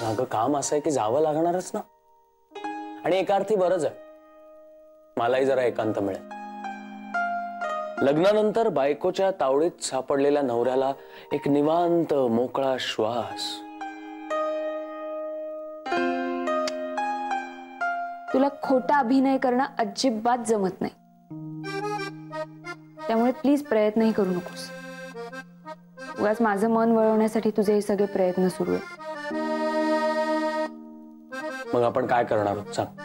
अगं काम असं आहे की जावं लागणारच ना. आणि एका अर्थी बरंच आहे, मलाही जरा एकांत मिळेल. लग्नानंतर बायकोच्या तावडीत सापडलेल्या नवऱ्याला एक निवांत मोकळा श्वास. तुला खोटा अभिनय करणं अजिबात जमत नाही, त्यामुळे प्लीज प्रयत्नही करू नकोस. उगाच माझं मन वळवण्यासाठी तुझे हे सगळे प्रयत्न सुरू आहेत. मग आपण काय करणार आहोत सांग?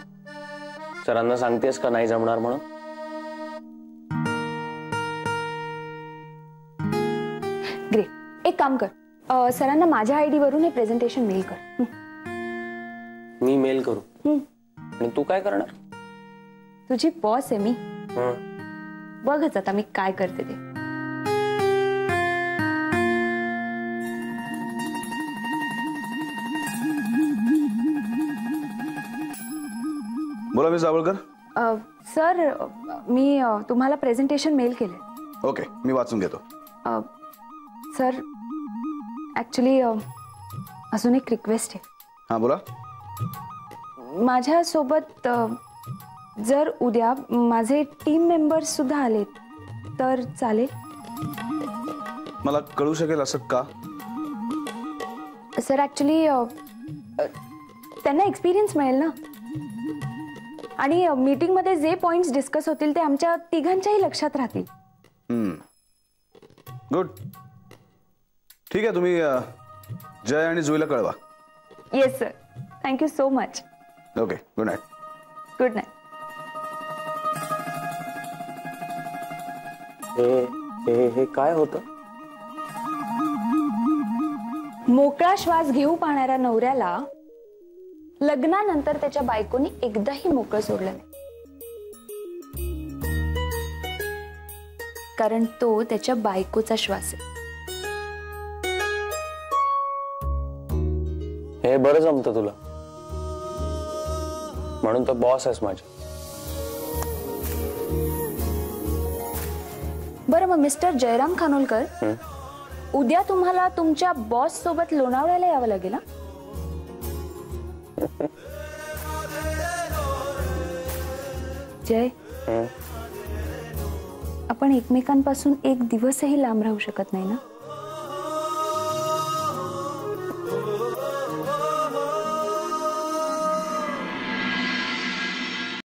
सरांना सांगतेस का नाही जमणार म्हणून? ग्रेट, एक काम कर, सरांना माझ्या आयडी वरून हे प्रेझेंटेशन मेल कर. मी मेल करू? आणि तू काय करणार? तुझी बॉस आहे मी, बघच आता मी काय करते ते. बोला मिस जावळकर. सर, मी तुम्हाला प्रेझेंटेशन मेल केलंय. ओके, मी वाचून घेतो. सर, ऍक्च्युली अजून एक रिक्वेस्ट आहे. हां बोला. माझ्या सोबत जर उद्या माझे टीम मेंबर्स सुद्धा आले तर चालेल? मला कळू शकेल असं का? सर, ऍक्च्युली त्यांना एक्सपिरियन्स मिळेल ना, आणि मीटिंग मध्ये जे पॉइंट्स डिस्कस होतील ते आमच्या तिघांच्याही लक्षात राहतील. गुड. ठीक आहे, तुम्ही जय आणि जुईला कळवा. Yes sir, thank you so much. Okay, good night. Good night. हे काय होतं? मोकळा श्वास घेऊ पाहणाऱ्या नवऱ्याला लग्नानंतर त्याच्या बायकोनी एकदाही मोकळं सोडलं नाही, कारण तो त्याच्या बायकोचा श्वास आहे. हे बरं जमतं तुला, म्हणून तर बॉस आहेस माझ्या. बरं, मग मिस्टर जयराम खानोलकर, उद्या तुम्हाला तुमच्या बॉस सोबत लोणावळ्याला यावं लागेल. जय, आपण एकमेकांपासून एक दिवसही लांब राहू शकत नाही ना?